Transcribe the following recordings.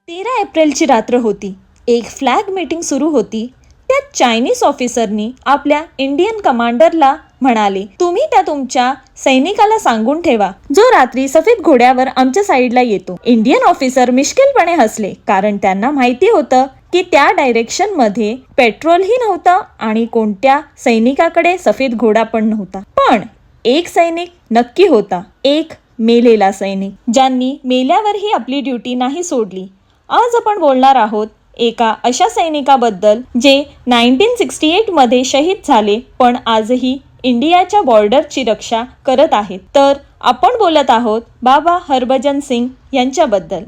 13 एप्रिलची रात्र होती. एक फ्लॅग मीटिंग सुरू होती. त्यात चायनीज ऑफिसरनी आपल्या इंडियन कमांडरला म्हणाले, तुम्ही त्या तुमच्या सैनिकाला सांगून ठेवा जो रात्री सफेद घोड्यावर आमच्या साईडला येतो. इंडियन ऑफिसर मिश्किलपणे हसले, कारण त्यांना माहिती होतं की त्या डायरेक्शन मध्ये पेट्रोलही नव्हतं आणि कोणत्या सैनिकाकडे सफेद घोडा पण नव्हता. पण एक सैनिक नक्की होता, एक मेलेला सैनिक, ज्यांनी मेल्यावरही आपली ड्युटी नाही सोडली. आज आपण बोलणार आहोत एका अशा सैनिकाबद्दल जे 1968 मध्ये शहीद झाले, पण आजही इंडियाच्या बॉर्डरची रक्षा करत आहेत. तर आपण बोलत आहोत बाबा हरभजन सिंग यांच्याबद्दल.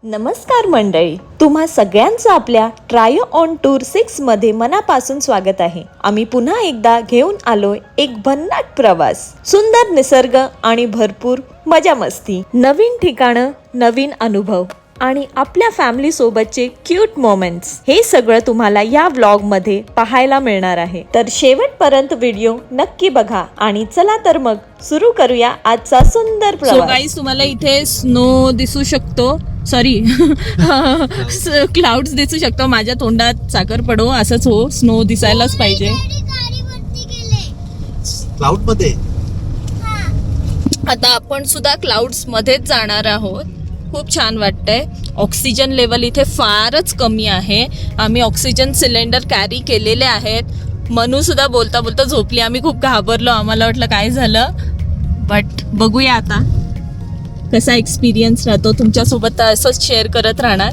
नमस्कार मंडळी, तुम्हा सगळ्यांचं आपल्या ट्रायो ऑन टूर 6 मध्ये मनापासून स्वागत आहे. आम्ही पुन्हा एकदा घेऊन आलोय एक भन्नाट प्रवास, सुंदर निसर्ग आणि भरपूर मजा मस्ती, नवीन ठिकाणं, नवीन अनुभव आणि आपल्या फॅमिली सोबतचे क्यूट मोमेंट्स. हे सगळं तुम्हाला या व्लॉग मध्ये पाहायला मिळणार आहे. तर शेवटपर्यंत व्हिडिओ नक्की बघा आणि चला तर मग सुरू करूया आजचा सुंदर प्रवास. सो गाईज, तुम्हाला इथे स्नो दिसू शकतो, सॉरी क्लाउड्स दिसू शकतो. माझ्या तोंडात साखर पडो असंच हो, स्नो दिसायलाच पाहिजे. क्लाउड मध्ये आता आपण सुद्धा क्लाउड्स मध्येच जाणार आहोत. खूप छान वाटतंय. ऑक्सिजन लेवल इथे फारच कमी आहे. आम्ही ऑक्सिजन सिलेंडर कॅरी केलेले आहेत. मनू सुद्धा बोलता बोलता झोपली. आम्ही खूप घाबरलो, आम्हाला वाटलं काय झालं. बट बघूया आता कसा एक्सपिरियन्स राहतो. तुमच्यासोबत असंच शेअर करत राहणार.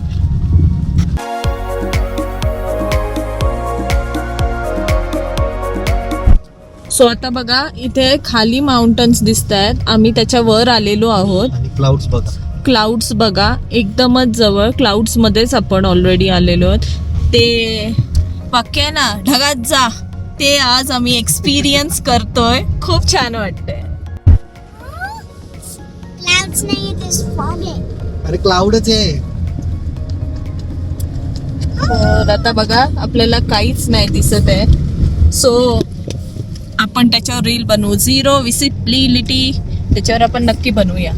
सो आता बघा, इथे खाली माउंटन्स दिसत आहेत. आम्ही त्याच्या वर आलेलो आहोत. आणि क्लाउड्स बघा, क्लाउड्स बघा एकदमच जवळ. क्लाउड्स मध्येच आपण ऑलरेडी आलेलो आहोत. ते पक्के ना ढगात जा, ते आज आम्ही एक्सपिरियन्स करतोय. खूप छान वाटतंय. अरे क्लाउडच आहे. तर आता बघा, आपल्याला काहीच नाही दिसत आहे. सो आपण त्याच्यावर रील बनवू. झिरो विसिबिलिटी त्याच्यावर आपण नक्की बनवूया.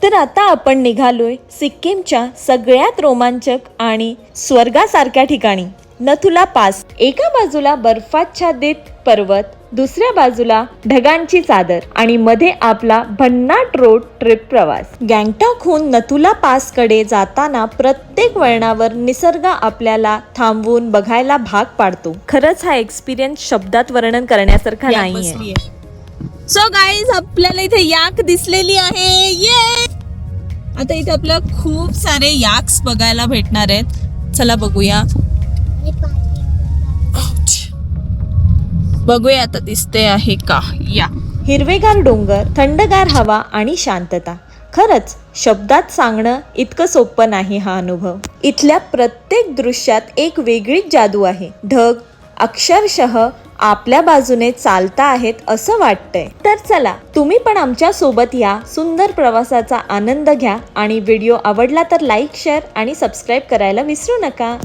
तर आता आपण निघालोय सिक्कीमच्या सगळ्यात रोमांचक आणि स्वर्गासारख्या ठिकाणी, नथुला पास. एका बाजूला बर्फाच्छादित पर्वत, दुसऱ्या बाजूला ढगांची चादर आणि मध्ये आपला भन्नाट रोड ट्रिप प्रवास. गँगटॉकहून नथुला पास कडे जाताना प्रत्येक वळणावर निसर्ग आपल्याला थांबवून बघायला भाग पाडतो. खरंच हा एक्सपिरियन्स शब्दात वर्णन करण्यासारखा नाहीये. सो गाईज, आपल्याला इथे याक दिसलेली आहे. ये आता इथे आपल्याला खूप सारे याक्स बघायला भेटणार आहेत. चला बघूया. बघूया आता दिसते आहे का. या हिरवेगार डोंगर, थंडगार हवा आणि शांतता. खरंच शब्दात सांगणं इतकं सोपं नाही हा अनुभव. इथल्या प्रत्येक दृश्यात एक वेगळीच जादू आहे. ढग अक्षरशः आपल्या बाजूने चालता आहेत असं वाटतंय. तर चला, तुम्ही पण आमच्या सोबत या सुंदर प्रवासाचा आनंद घ्या आणि व्हिडिओ आवडला तर लाईक, शेअर आणि सबस्क्राईब करायला विसरू नका.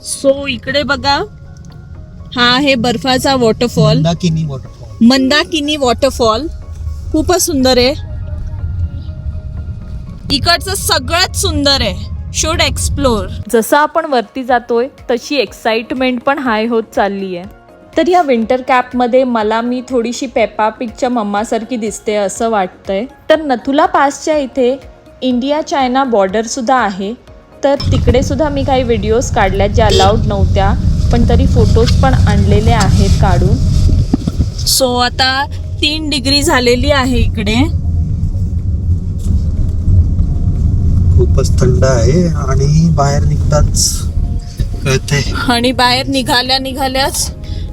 सो इकडे बघा, हा आहे बर्फाचा वॉटरफॉल, मंदाकिनी वॉटरफॉल. खूपच सुंदर आहे. इकडचं सगळ्यात सुंदर आहे. Should explore. जसं आपण वरती जातोय तशी एक्साइटमेंट पण हाय होत चालली आहे. तर या विंटर कॅपमध्ये मला मी थोडीशी पेपा पिगच्या मम्मासारखी दिसते असं वाटतंय. तर नथुला पासच्या इथे इंडिया चायना बॉर्डर सुद्धा आहे. तर तिकडे सुद्धा मी काही व्हिडिओज काढल्यात ज्या अलाउड नव्हत्या, पण तरी फोटोज पण आणलेले आहेत काढून. सो आता 3 डिग्री झालेली आहे इकडे. खूपच थंड आहे आणि बाहेर निघताच कळते. आणि बाहेर निघाल्याच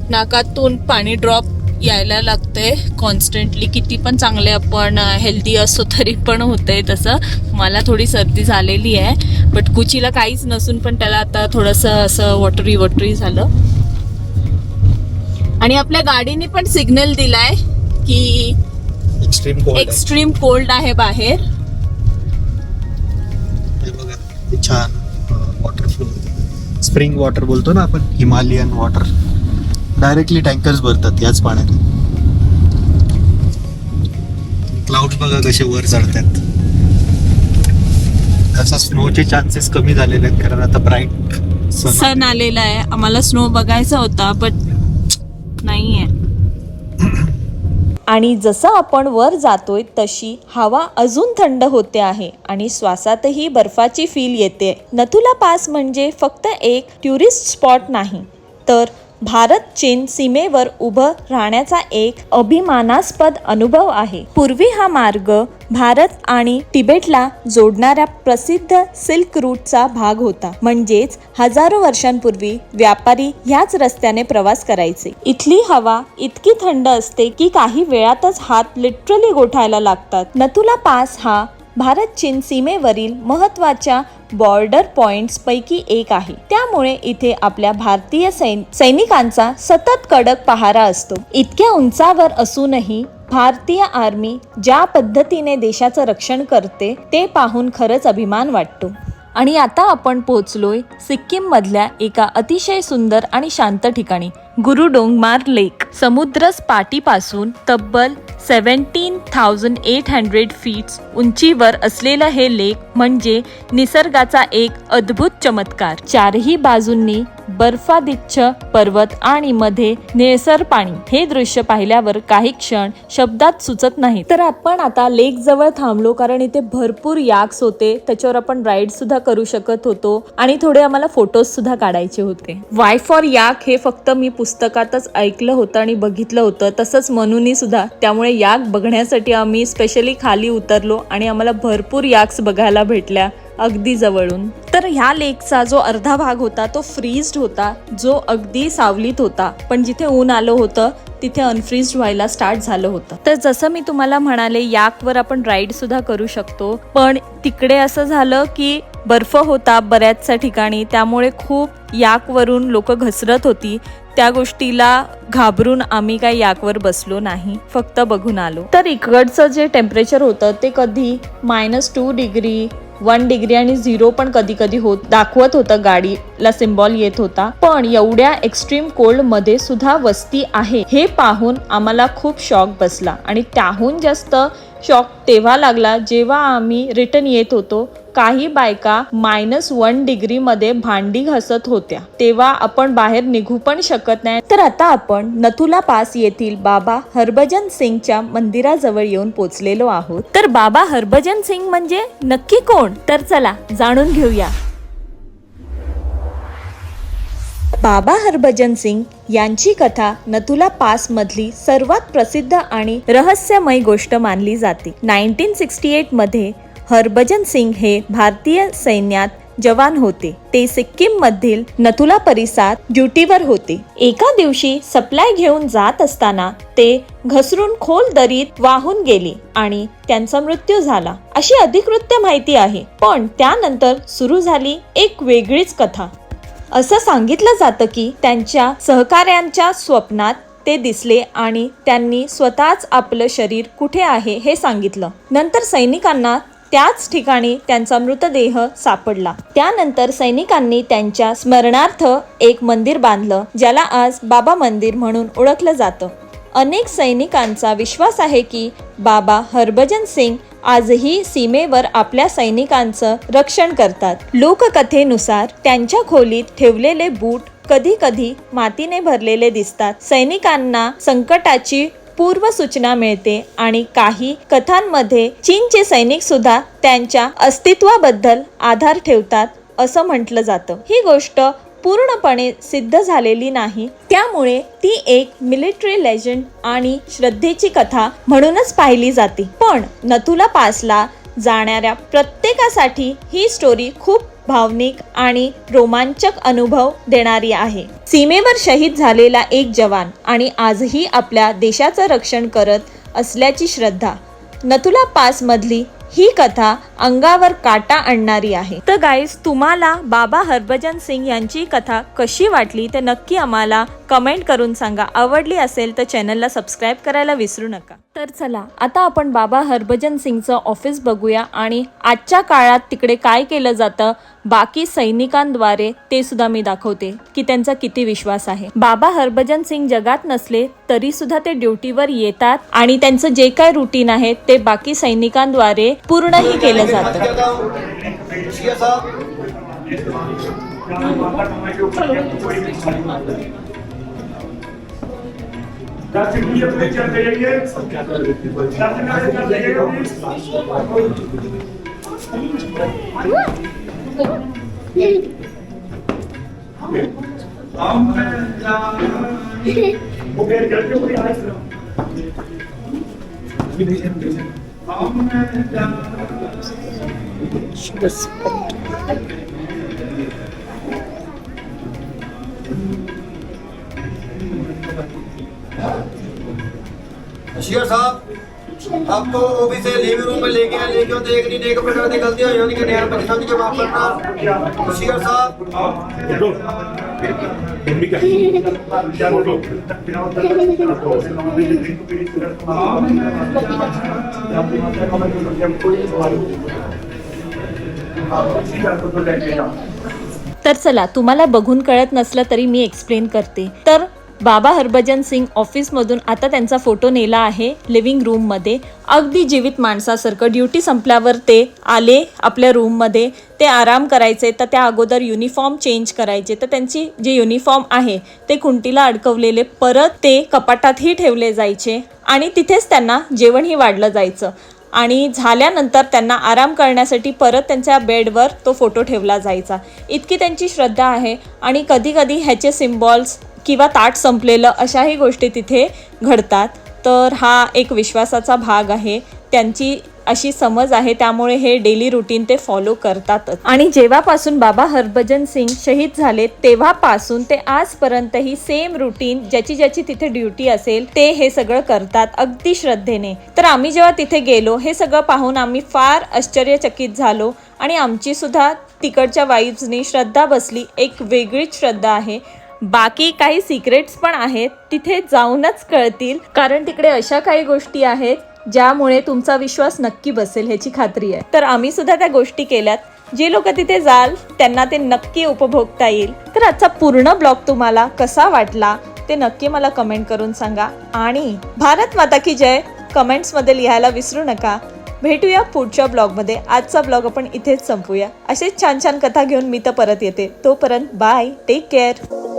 नाकातून पाणी ड्रॉप यायला लागते कॉन्स्टंटली. किती पण चांगले आपण हेल्दी असतो तरी पण होतंय तसं. मला थोडी सर्दी झालेली आहे, बट कुचीला काहीच नसून पण त्याला आता थोडंसं असं वॉटरी झालं. आणि आपल्या गाडीने पण सिग्नल दिलाय की एक्स्ट्रीम कोल्ड आहे बाहेर. हे बघा, छान स्प्रिंग वॉटर बोलतो ना आपण, हिमालयन वॉटर, डायरेक्टली टँकर्स भरतात याच पाण्यात. क्लाउड बघा कसे वर चढतात. तसा स्नोचे चान्सेस कमी झालेले आहेत कारण आता ब्राईट सण आलेला आहे. आम्हाला स्नो बघायचा होता बट नाहीये. आणि जसं आपण वर जातोय तशी हवा अजून थंड होते आहे आणि श्वासातही बर्फाची फील येते. नथुला पास म्हणजे फक्त एक टुरिस्ट स्पॉट नाही, तर भारत चीन सीमेवर उभं राहण्याचा एक अभिमानास्पद अनुभव आहे. पूर्वी हा मार्ग भारत आणि तिबेटला जोडणाऱ्या प्रसिद्ध सिल्क रूटचा भाग होता. म्हणजेच हजारो वर्षांपूर्वी व्यापारी ह्याच रस्त्याने प्रवास करायचे. इथली हवा इतकी थंड असते की काही वेळातच हात लिटरली गोठायला लागतात. नथुला पास हा भारत चीन सीमेवरील महत्त्वाच्या बॉर्डर पॉइंट्स पैकी एक आहे. त्यामुळे इथे आपल्या भारतीय सैनिकांचा सतत कडक पहारा असतो. इतक्या उंचावर असूनही भारतीय आर्मी ज्या पद्धतीने देशाचं रक्षण करते ते पाहून खरंच अभिमान वाटतो. आणि आता आपण पोहोचलोय सिक्कीम मधल्या एका अतिशय सुंदर आणि शांत ठिकाणी, गुरुडोंगमार लेक. समुद्र सपाटीपासून तब्बल 17,800 फीट उंचीवर असलेलं हे लेक म्हणजे निसर्गाचा एक अद्भुत चमत्कार. चारही बाजूंनी बर्फाच्छादित पर्वत आणि मध्ये निळसर पाणी. हे दृश्य पाहिल्यावर काही क्षण शब्दात सुचत नाही. तर आपण आता लेक जवळ थांबलो कारण इथे भरपूर याक्स होते, त्याच्यावर आपण राईड सुद्धा करू शकत होतो आणि थोडे आम्हाला फोटोज सुद्धा काढायचे होते. वाय फॉर याक हे फक्त मी पुस्तकातच ऐकलं होतं आणि बघितलं होतं, तसंच मनूनी सुद्धा. त्यामुळे याक बघण्यासाठी आम्ही स्पेशली खाली उतरलो आणि आम्हाला भरपूर याक्स बघायला भेटल्या अगदी जवळून. तर ह्या लेकचा जो अर्धा भाग होता तो फ्रीज्ड होता, जो अगदी सावलीत होता, पण जिथे ऊन आलं होतं तिथे अनफ्रीज्ड व्हायला स्टार्ट झालं होतं. तर जसं मी तुम्हाला म्हणाले याकवर आपण राईड सुद्धा करू शकतो, पण तिकडे असं झालं की बर्फ होता बऱ्याचशा ठिकाणी, त्यामुळे खूप याकवरून लोक घसरत होती. त्या गोष्टीला घाबरून आम्ही काही याकवर बसलो नाही, फक्त बघून आलो. तर इकडचं जे टेम्परेचर होतं ते कधी -2 डिग्री 1 डिग्री आणि 0 पण कधी कधी दाखवत होतं, गाडीला सिम्बॉल येत होता. पण एवढ्या एक्स्ट्रीम कोल्ड मध्ये सुद्धा वस्ती आहे हे पाहून आम्हाला खूप शॉक बसला. आणि त्याहून जास्त शॉक तेव्हा लागला जेव्हा आम्ही रिटर्न येत होतो. काही बायका -1 डिग्री मध्ये भांडी घासत होत्या, तेव्हा आपण बाहेर निघू पण शकत नाही. तर आता आपण नथुला पास येथील बाबा हरभजन सिंगच्या मंदिराजवळ येऊन पोहोचलेलो आहोत. तर बाबा हरभजन सिंग म्हणजे नक्की कोण, तर चला जाणून घेऊया. बाबा हरभजन सिंग यांची कथा नथुला पास मधली सर्वात प्रसिद्ध आणि रहस्यमय गोष्ट मानली जाते. 1968 मध्ये हरभजन सिंग हे भारतीय सैन्यात जवान होते. ते सिक्कीम मधील नथुला परिसरात ड्युटीवर होते. एका दिवशी सप्लाय घेऊन जात असताना ते घसरून खोल दरीत वाहून गेले आणि त्यांचा मृत्यू झाला, अशी अधिकृत माहिती आहे. पण त्यानंतर सुरू झाली एक वेगळीच कथा. असं सांगितलं जातं की त्यांच्या सहकाऱ्यांच्या स्वप्नात ते दिसले आणि त्यांनी स्वतःच आपलं शरीर कुठे आहे हे सांगितलं. नंतर सैनिकांना त्याच ठिकाणी त्यांचा मृतदेह सापडला. त्यानंतर सैनिकांनी त्यांच्या स्मरणार्थ एक मंदिर बांधलं, ज्याला आज बाबा मंदिर म्हणून ओळखलं जातं. अनेक सैनिकांचा विश्वास आहे की बाबा हरभजन सिंग आजही सीमेवर आपल्या सैनिकांचं रक्षण करतात. लोककथेनुसार त्यांच्या खोलीत ठेवलेले बूट कधी कधी मातीने भरलेले दिसतात. सैनिकांना संकटाची पूर्व सूचना मिळते आणि काही कथांमध्ये चीनचे सैनिक सुद्धा त्यांच्या अस्तित्वाबद्दल आधार ठेवतात असं म्हटलं जातं. ही गोष्ट पूर्णपणे सिद्ध झालेली नाही, त्यामुळे ती एक मिलिटरी लेजंड आणि श्रद्धेची कथा म्हणूनच पाहिली जाते. पण नथुला पासला जाणाऱ्या प्रत्येकासाठी ही स्टोरी खूप भावनिक आणि रोमांचक अनुभव देणारी आहे. सीमेवर शहीद झालेला एक जवान आणि आजही आपल्या देशाचं रक्षण करत असल्याची श्रद्धा, नथुला पास मधली ही कथा अंगावर काटा आणणारी आहे. तर गाईज, तुम्हाला बाबा हरभजन सिंग यांची कथा कशी वाटली ते नक्की आम्हाला कमेंट करून सांगा. आवडली असेल तर चॅनलला सबस्क्राईब करायला विसरू नका. तर चला आता आपण बाबा हरभजन सिंगचं ऑफिस बघूया आणि आजच्या काळात तिकडे काय केलं जातं बाकी सैनिकांद्वारे ते सुद्धा मी दाखवते की त्यांचा किती विश्वास आहे. बाबा हरभजन सिंग जगात नसले तरी सुद्धा ते ड्युटीवर येतात आणि त्यांचं जे काय रुटीन आहे ते बाकी सैनिकांद्वारे पूर्णही केलं जातं. शेर साहब, आपको ऑफिस से लिविंग रूम में लेके आए, लेके होते एक नहीं एक प्रकार की गलती हुई होनी कि ध्यान परेशानी के माफ करना। शेर साहब, तर चला, तुम्हाला बघून कळत नसलं तरी मी एक्सप्लेन करते. तर बाबा हरभजन सिंग ऑफिसमधून आता त्यांचा फोटो नेला आहे लिव्हिंग रूममध्ये. अगदी जीवित माणसासारखं ड्युटी संपल्यावर ते आले आपल्या रूममध्ये. ते आराम करायचे तर त्या अगोदर युनिफॉर्म चेंज करायचे. तर त्यांची जे युनिफॉर्म आहे ते खुंटीला अडकवलेले परत ते कपाटातही ठेवले जायचे आणि तिथेच त्यांना जेवणही वाढलं जायचं. आणि झाल्यानंतर त्यांना आराम करण्यासाठी परत त्यांच्या बेडवर तो फोटो ठेवला जायचा. इतकी त्यांची श्रद्धा आहे. आणि कधी कधी ह्याचे सिम्बॉल्स किंवा ताट संपलेलं अशाही गोष्टी तिथे घडतात. तर हा एक विश्वासाचा भाग आहे. त्यांची अशी समज आहे, त्यामुळे हे डेली रुटीन ते फॉलो करतातच. आणि जेव्हापासून बाबा हरभजन सिंग शहीद झाले तेव्हापासून ते आजपर्यंतही सेम रुटीन, ज्याची ज्याची तिथे ड्युटी असेल ते हे सगळं करतात अगदी श्रद्धेने. तर आम्ही जेव्हा तिथे गेलो हे सगळं पाहून आम्ही फार आश्चर्यचकित झालो आणि आमची सुद्धा तिकडच्या वाईब्सनी श्रद्धा बसली. एक वेगळीच श्रद्धा आहे. बाकी काही सिक्रेट्स पण आहेत, तिथे जाऊनच कळतील, कारण तिकडे अशा काही गोष्टी आहेत ज्यामुळे तुमचा विश्वास नक्की बसेल ह्याची खात्री आहे. तर आम्ही सुद्धा त्या गोष्टी केल्यात. जे लोक तिथे जाल त्यांना ते नक्की उपभोगता येईल. तर आजचा पूर्ण ब्लॉग तुम्हाला कसा वाटला ते नक्की मला कमेंट करून सांगा. आणि भारत माता की जय कमेंट्समध्ये लिहायला विसरू नका. भेटूया पुढच्या ब्लॉगमध्ये. आजचा ब्लॉग आपण इथेच संपूया. असेच छान छान कथा घेऊन मी तर परत येते. तोपर्यंत बाय, टेक केअर.